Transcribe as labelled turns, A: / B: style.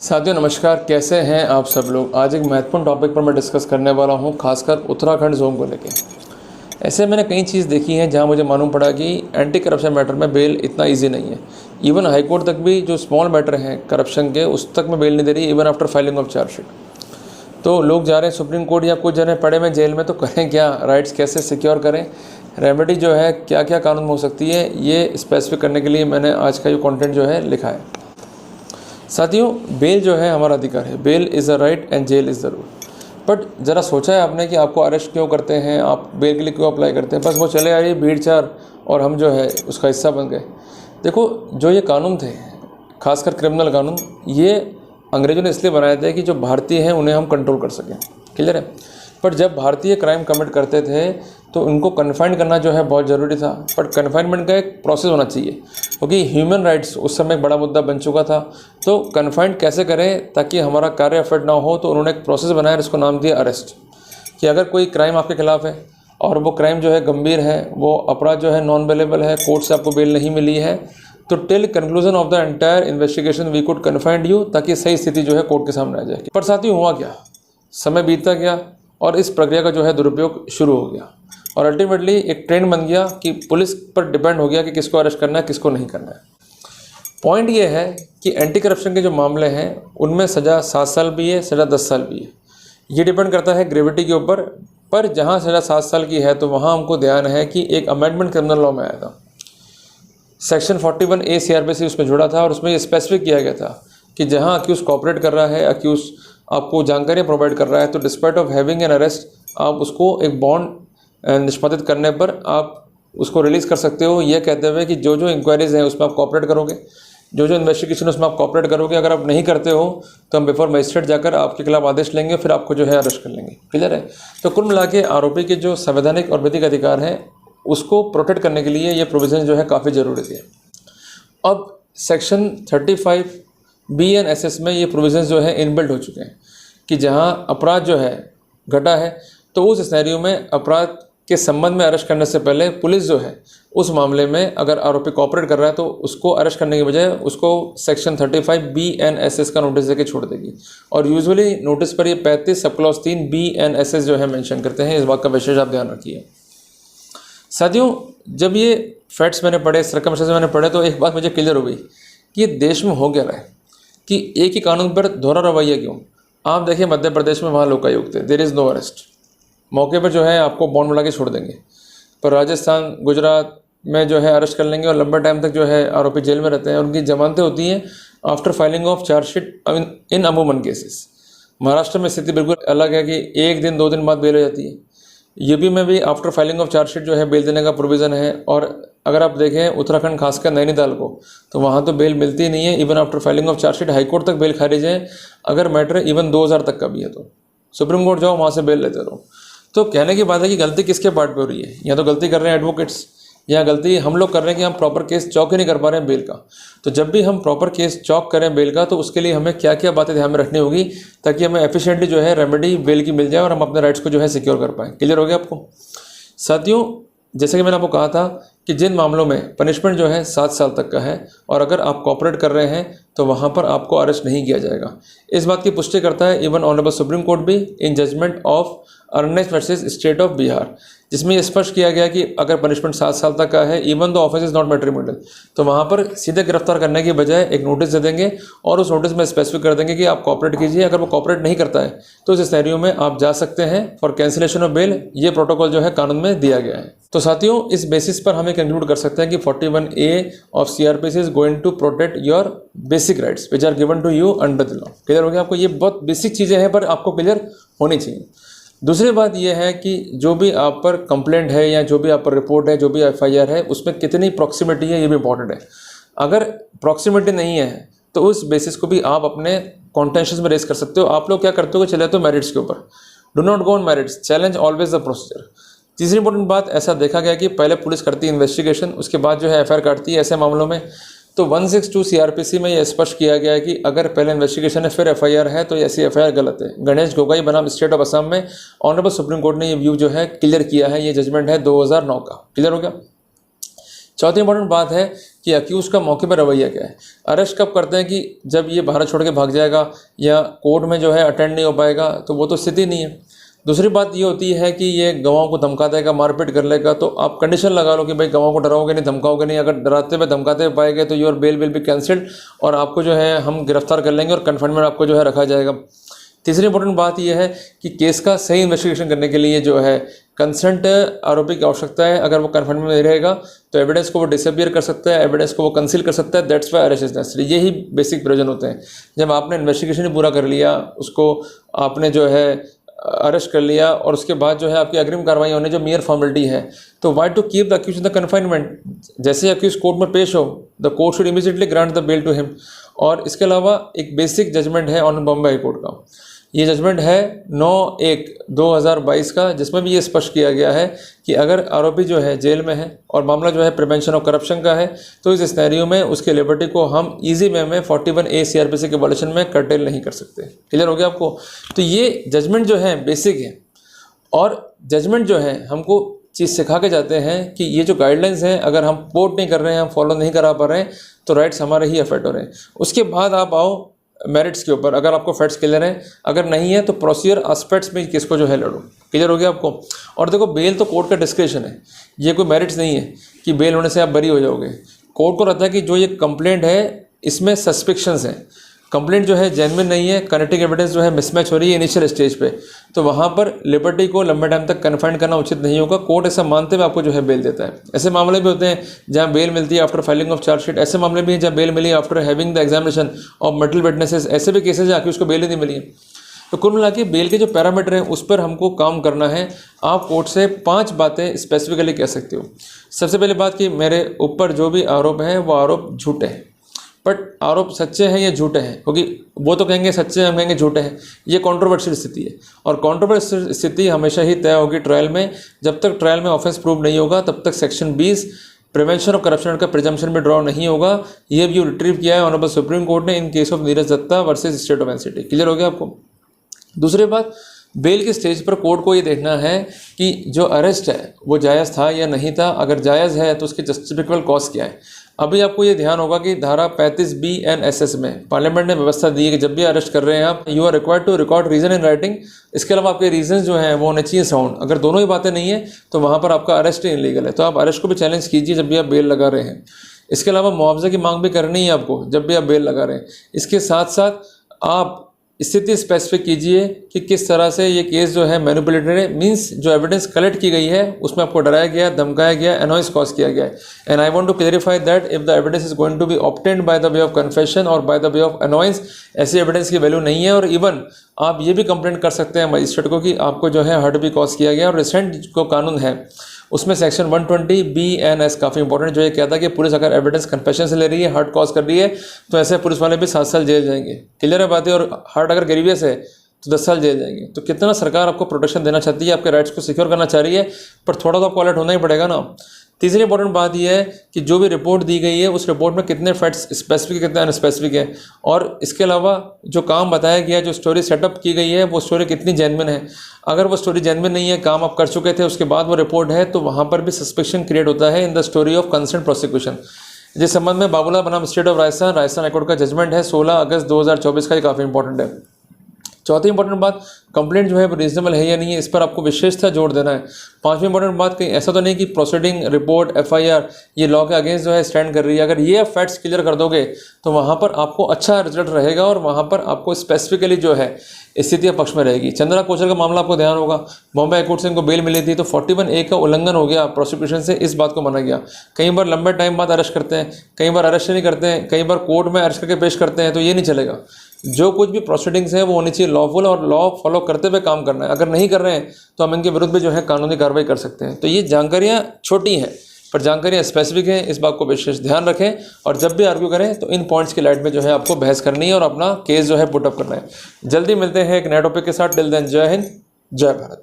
A: साथियों नमस्कार, कैसे हैं आप सब लोग। आज एक महत्वपूर्ण टॉपिक पर मैं डिस्कस करने वाला हूं, खासकर उत्तराखंड जोन को लेके। ऐसे मैंने कई चीज़ देखी हैं जहां मुझे मालूम पड़ा कि एंटी करप्शन मैटर में बेल इतना इजी नहीं है। इवन हाई कोर्ट तक भी जो स्मॉल मैटर हैं करप्शन के, उस तक में बेल नहीं दे रही, even after filing of chargesheet. तो लोग जा रहे हैं सुप्रीम कोर्ट या कुछ जने पड़े में जेल में, तो करें क्या, राइट्स कैसे सिक्योर करें, रेमेडी जो है क्या क्या कानून में हो सकती है, ये स्पेसिफिक करने के लिए मैंने आज का जो कॉन्टेंट जो है लिखा है। साथियों, बेल जो है हमारा अधिकार है। Bail is a right and jail is the rule. But ज़रा सोचा है आपने कि आपको अरेस्ट क्यों करते हैं, आप बेल के लिए क्यों अप्लाई करते हैं? बस वो चले आ रही भीड़ चार और हम जो है उसका हिस्सा बन गए। देखो, जो ये कानून थे, खासकर क्रिमिनल कानून, ये अंग्रेज़ों ने इसलिए बनाए थे कि जो भारतीय हैं उन्हें हम कंट्रोल कर सकें। क्लियर है? पर जब भारतीय क्राइम कमिट करते थे तो उनको कन्फाइन करना जो है बहुत ज़रूरी था। बट कन्फाइनमेंट का एक प्रोसेस होना चाहिए, क्योंकि ह्यूमन राइट्स उस समय एक बड़ा मुद्दा बन चुका था। तो कन्फाइंड कैसे करें ताकि हमारा कार्य एफर्ट ना हो, तो उन्होंने एक प्रोसेस बनाया जिसको नाम दिया अरेस्ट। कि अगर कोई क्राइम आपके खिलाफ है और वो क्राइम जो है गंभीर है, वो अपराध जो है नॉन बेलेबल है, कोर्ट से आपको बेल नहीं मिली है, तो till conclusion of the entire investigation we could confined you, ताकि सही स्थिति जो है कोर्ट के सामने आ जाए। पर साथियों, हुआ क्या, समय बीतता गया और इस प्रक्रिया का जो है दुरुपयोग शुरू हो गया और अल्टीमेटली एक ट्रेंड बन गया कि पुलिस पर डिपेंड हो गया कि किसको अरेस्ट करना है, किसको नहीं करना है। पॉइंट ये है कि एंटी करप्शन के जो मामले हैं उनमें सज़ा 7 साल भी है, सज़ा 10 साल भी है। ये डिपेंड करता है ग्रेविटी के ऊपर। पर जहाँ सज़ा 7 साल की है तो वहाँ हमको ध्यान है कि एक अमेंडमेंट क्रिमिनल लॉ में आया था, सेक्शन 41A CRPC उसमें जुड़ा था और उसमें ये स्पेसिफिक किया गया था कि जहाँ अक्यूज़ कॉपरेट कर रहा है, अक्यूज़ आपको जानकारी प्रोवाइड कर रहा है, तो despite of having an arrest आप उसको एक बॉन्ड निष्पादित करने पर आप उसको रिलीज़ कर सकते हो, यह कहते हुए कि जो जो इंक्वायरीज़ हैं उसमें आप कॉपरेट करोगे, जो जो इन्वेस्टिगेशन है उसमें आप कॉपरेट करोगे। अगर आप नहीं करते हो तो हम बिफोर मजिस्ट्रेट जाकर आपके खिलाफ आदेश लेंगे, फिर आपको जो है अरेस्ट कर लेंगे। क्लियर है? तो कुल मिला के आरोपी के जो संवैधानिक और विधिक अधिकार हैं उसको प्रोटेक्ट करने के लिए ये प्रोविज़न जो है काफ़ी ज़रूरी थी। अब सेक्शन 35B एंड SS में ये प्रोविज़न्स जो है इनबिल्ट हो चुके हैं कि जहाँ अपराध जो है घटा है, तो उस सिनेरियो में अपराध के संबंध में अरेस्ट करने से पहले पुलिस जो है उस मामले में अगर आरोपी कोऑपरेट कर रहा है तो उसको अरेस्ट करने के बजाय उसको सेक्शन 35B एंड SS का नोटिस देके छोड़ देगी। और यूजुअली नोटिस पर ये 35 sub clause 3B and SS जो है मेंशन करते हैं। इस बात का विशेष आप ध्यान रखिए। साथियों, जब ये फैक्ट्स मैंने पढ़े, सर्कमस्टेंसेस मैंने पढ़े, तो एक बात मुझे क्लियर हो गई कि ये देश में हो क्या रहा है, कि एक ही कानून पर दोहरा रवैया क्यों। आप देखिए मध्य प्रदेश में वहाँ लोकायुक्त है, देयर इज़ नो अरेस्ट, मौके पर जो है आपको बॉन्ड बना के छोड़ देंगे। पर राजस्थान, गुजरात में जो है अरेस्ट कर लेंगे और लंबे टाइम तक जो है आरोपी जेल में रहते हैं। उनकी जमानतें होती हैं आफ्टर फाइलिंग ऑफ चार्जशीट इन अमूमन केसेस। महाराष्ट्र में स्थिति बिल्कुल अलग है कि 1 दिन 2 दिन बाद बेल हो जाती है। यूपी में भी आफ्टर फाइलिंग ऑफ चार्जशीट जो है बेल देने का प्रोविज़न है। और अगर आप देखें उत्तराखंड, खासकर नैनीताल को, तो वहाँ तो बेल मिलती नहीं है। Even after filing of chargesheet high court तक बेल खारिज है। अगर मैटर इवन 2000 तक का भी है तो सुप्रीम कोर्ट जाओ, वहाँ से बेल लेते रहो। तो कहने की बात है कि गलती किसके पार्ट पे हो रही है? या तो गलती कर रहे हैं एडवोकेट्स, या गलती हम लोग कर रहे हैं कि हम प्रॉपर केस चौक ही नहीं कर पा रहे हैं बेल का। तो जब भी हम प्रॉपर केस चौक करें बेल का, तो उसके लिए हमें क्या क्या बातें ध्यान में रखनी होगी ताकि हमें एफिशिएंटली जो है रेमेडी बेल की मिल जाए और हम अपने राइट्स को जो है सिक्योर कर पाएँ। क्लियर हो गया आपको? साथियों, जैसे कि मैंने आपको कहा था कि जिन मामलों में पनिशमेंट जो है 7 साल तक का है और अगर आप कॉपरेट कर रहे हैं तो वहाँ पर आपको अरेस्ट नहीं किया जाएगा। इस बात की पुष्टि करता है इवन ऑनरेबल सुप्रीम कोर्ट भी in judgment of Arnesh versus state of Bihar, जिसमें यह स्पष्ट किया गया कि अगर पनिशमेंट 7 साल तक का है, even the offence is not matrimonial, तो वहाँ पर सीधे गिरफ्तार करने की बजाय एक नोटिस दे देंगे और उस नोटिस में स्पेसिफिक कर देंगे कि आप कॉपरेट कीजिए। अगर वो कॉपरेट नहीं करता है तो इस सिनेरियो में आप जा सकते हैं फॉर कैंसिलेशन ऑफ बेल। ये प्रोटोकॉल जो है कानून में दिया गया है। तो साथियों, इस बेसिस पर हमें कंक्लूड कर सकते हैं कि 41A of CRPC is going to protect your basic rights which are given to you under the law. Clear हो गया आपको? ये बहुत बेसिक चीज़ें हैं पर आपको क्लियर होनी चाहिए। दूसरी बात यह है कि जो भी आप पर कंप्लेंट है या जो भी आप पर रिपोर्ट है, जो भी FIR है, उसमें कितनी प्रॉक्सिमिटी है ये भी इंपॉर्टेंट है। अगर प्रॉक्सिमिटी नहीं है तो उस बेसिस को भी आप अपने कॉन्टेंशंस में रेस कर सकते हो। आप लोग क्या करते हो कि चले तो मेरिट्स के ऊपर, do not go on merits, challenge always the procedure. तीसरी इंपॉर्टेंट बात, ऐसा देखा गया कि पहले पुलिस करती है इन्वेस्टिगेशन, उसके बाद जो है FIR काटती है ऐसे मामलों में। तो 162 CRPC में यह स्पष्ट किया गया है कि अगर पहले इन्वेस्टिगेशन है फिर FIR है तो ऐसी FIR गलत है। गणेश गोगोई बनाम स्टेट ऑफ असम में ऑनरेबल सुप्रीम कोर्ट ने ये व्यू जो है क्लियर किया है। ये जजमेंट है 2009 का। क्लियर हो गया? चौथी इंपॉर्टेंट बात है कि अक्यूज का मौके पर रवैया क्या है। अरेस्ट कब करते हैं कि जब ये भारत छोड़ के भाग जाएगा या कोर्ट में जो है अटेंड नहीं हो पाएगा, तो वो तो स्थिति नहीं है। दूसरी बात ये होती है कि ये गवाहों को धमका देगा, मारपीट कर लेगा, तो आप कंडीशन लगा लो कि भाई गवाहों को डराओगे नहीं, धमकाओगे नहीं। अगर डराते हुए धमकाते हुए पाए गए तो your bail will be cancelled और आपको जो है हम गिरफ्तार कर लेंगे और कन्फाइनमेंट आपको जो है रखा जाएगा। तीसरी इंपॉर्टेंट बात यह है कि केस का सही इन्वेस्टिगेशन करने के लिए जो है कंसेंट आरोपी की आवश्यकता है। अगर वो कन्फाइनमेंट में रहेगा तो एविडेंस को वो डिसअपियर कर सकता है, एविडेंस को वो कंसील कर सकता है। That's why arrest is necessary. यही बेसिक प्रयोजन होते हैं। जब आपने इन्वेस्टिगेशन ही पूरा कर लिया, उसको आपने जो है अरेस्ट कर लिया और उसके बाद जो है आपकी अग्रिम कार्रवाई होने जो मियर फॉर्मेलिटी है, तो why to keep the accused in the confinement. जैसे अक्यूज कोर्ट में पेश हो, the court should immediately grant the bail to him. और इसके अलावा एक बेसिक जजमेंट है ऑन बॉम्बे हाई कोर्ट का, ये जजमेंट है 9/1/2022 का, जिसमें भी ये स्पष्ट किया गया है कि अगर आरोपी जो है जेल में है और मामला जो है प्रिवेंशन ऑफ करप्शन का है, तो इस सिनेरियो में उसके लिबर्टी को हम इजी वे में 41A CRPC के वायलेशन में कर्टेल नहीं कर सकते। क्लियर हो गया आपको? तो ये जजमेंट जो है बेसिक है और जजमेंट जो है हमको चीज़ सिखा के जाते हैं कि ये जो गाइडलाइंस हैं अगर हम पोर्ट नहीं कर रहे हैं, हम फॉलो नहीं करा पा रहे हैं, तो राइट्स हमारे ही अफेक्ट हो रहे हैं। उसके बाद आप आओ मेरिट्स के ऊपर। अगर आपको फैक्ट्स क्लियर हैं, अगर नहीं है तो प्रोसीजर एस्पेक्ट्स में किसको जो है लड़ो। क्लियर हो गया आपको? और देखो, बेल तो कोर्ट का डिस्क्रिप्शन है, ये कोई मेरिट्स नहीं है कि बेल होने से आप बरी हो जाओगे। कोर्ट को रहता है कि जो ये कंप्लेंट है इसमें सस्पिक्शंस हैं, कंप्लेंट जो है जेन्युइन नहीं है, कनेक्टिंग एविडेंस जो है मिसमैच हो रही है इनिशियल स्टेज पे, तो वहाँ पर लिबर्टी को लंबे टाइम तक कन्फाइन करना उचित नहीं होगा। कोर्ट ऐसा मानते हुए आपको जो है बेल देता है। ऐसे मामले भी होते हैं जहाँ बेल मिलती है आफ्टर फाइलिंग ऑफ चार्जशीट, ऐसे मामले भी हैं जहाँ बेल मिली after having the examination of multiple witnesses. ऐसे भी केसेज जहाँ उसको बेल ही नहीं मिली है। तो कुल मिला के बेल के जो पैरामीटर हैं उस पर हमको काम करना है। आप कोर्ट से 5 बातें स्पेसिफिकली कह सकते हो। सबसे पहले बात कि मेरे ऊपर जो भी आरोप हैं वो आरोप झूठे हैं, बट आरोप सच्चे हैं या झूठे हैं, क्योंकि वो तो कहेंगे सच्चे हैं, हम कहेंगे झूठे हैं। ये कंट्रोवर्शियल स्थिति है और कंट्रोवर्शियल स्थिति हमेशा ही तय होगी ट्रायल में। जब तक ट्रायल में ऑफेंस प्रूव नहीं होगा तब तक सेक्शन 20 प्रिवेंशन ऑफ करप्शन का प्रिजम्पशन में ड्रॉ नहीं होगा। ये व्यू रिट्रीव किया है ऑनरेबल सुप्रीम कोर्ट ने in case of Neeraj Dutta versus state of NCT. Clear हो गया आपको? दूसरी बात, बेल के स्टेज पर कोर्ट को ये देखना है कि जो अरेस्ट है वो जायज़ था या नहीं था। अगर जायज़ है तो उसकी जस्टिफिकेबल कॉज क्या है। अभी आपको ये ध्यान होगा कि धारा 35B(NSS) में पार्लियामेंट ने व्यवस्था दी है कि जब भी अरेस्ट कर रहे हैं आप, you are required to record reason in writing. इसके अलावा आपके रीजन जो हैं वो होने चाहिए साउंड। अगर दोनों ही बातें नहीं है तो वहाँ पर आपका अरेस्ट ही इलीगल है। तो आप अरेस्ट को भी चैलेंज कीजिए जब भी आप बेल लगा रहे हैं। इसके अलावा मुआवजा की मांग भी करनी है आपको जब भी आप बेल लगा रहे हैं। इसके साथ साथ आप स्थिति स्पेसिफिक कीजिए कि किस तरह से ये केस जो है मैनिपुलेटेड है, मींस जो एविडेंस कलेक्ट की गई है उसमें आपको डराया गया, धमकाया गया, अनॉयंस कॉज किया गया है। And I want to clarify that if the evidence is going to be obtained by the way of confession or by the way of annoyance, ऐसे एविडेंस की वैल्यू नहीं है। और इवन आप ये भी कंप्लेंट कर सकते हैं मजिस्ट्रेट को कि आपको जो है हर्ट भी कॉज किया गया। और रिसेंट जो कानून है उसमें सेक्शन 120B(NS) काफ़ी इंपॉर्टेंट, जो ये कहता है कि पुलिस अगर एविडेंस कन्फेशन से ले रही है, हर्ट कॉज कर रही है, तो ऐसे पुलिस वाले भी 7 साल जेल जाएंगे। क्लियर है बातें? और हर्ट अगर ग्रीवियस है तो 10 साल जेल जाएंगे। तो कितना सरकार आपको प्रोटेक्शन देना चाहती है, आपके राइट्स को सिक्योर करना चाह रही है, पर थोड़ा तो आपको अलर्ट होना ही पड़ेगा ना। तीसरी इंपॉर्टेंट बात यह है कि जो भी रिपोर्ट दी गई है उस रिपोर्ट में कितने फैक्ट्स स्पेसिफिक, कितने अनस्पेसिफिक है, और इसके अलावा जो काम बताया गया, जो स्टोरी सेटअप की गई है, वो स्टोरी कितनी जेन्युइन है। अगर वो स्टोरी जेन्युइन नहीं है, काम आप कर चुके थे, उसके बाद वो रिपोर्ट है, तो वहाँ पर भी सस्पेक्शन क्रिएट होता है in the story of concern prosecution. जिस संबंध में बाबूलाल बनाम स्टेट ऑफ राजस्थान हाईकोर्ट का जजमेंट है 16 अगस्त 2024 का, ये काफ़ी इंपॉर्टेंट है। चौथी इंपॉर्टेंट बात, कंप्लेंट जो है वो रीजनेबल है या नहीं है, इस पर आपको विशेषता जोर देना है। पांचवी इंपॉर्टेंट बात, कहीं ऐसा तो नहीं कि प्रोसीडिंग, रिपोर्ट, FIR ये लॉ के अगेंस्ट जो है स्टैंड कर रही है। अगर ये आप फैक्ट्स क्लियर कर दोगे तो वहाँ पर आपको अच्छा रिजल्ट रहेगा और वहाँ पर आपको स्पेसिफिकली जो है स्थिति पक्ष में रहेगी। चंद्रा कोचर का मामला आपको ध्यान होगा, बॉम्बे हाईकोर्ट से इनको बेल मिली थी तो 41A का उल्लंघन हो गया प्रोसिक्यूशन से, इस बात को माना गया। कई बार लंबे टाइम बाद अरेस्ट करते हैं, कई बार अरेस्ट नहीं करते हैं, कई बार कोर्ट में अरेस्ट करके पेश करते हैं, तो ये नहीं चलेगा। जो कुछ भी प्रोसीडिंग्स है वो होनी चाहिए लॉफुल और लॉ फॉलो करते हुए काम करना है। अगर नहीं कर रहे हैं तो हम इनके विरुद्ध भी जो है कानूनी कार्रवाई कर सकते हैं। तो ये जानकारियाँ छोटी हैं पर जानकारियाँ स्पेसिफिक हैं, इस बात को विशेष ध्यान रखें। और जब भी आर्ग्यू करें तो इन पॉइंट्स की लाइट में जो है आपको बहस करनी है और अपना केस जो है पुटअप करना है। जल्दी मिलते हैं एक नए टॉपिक के साथ। टिल देन जय हिंद, जय भारत।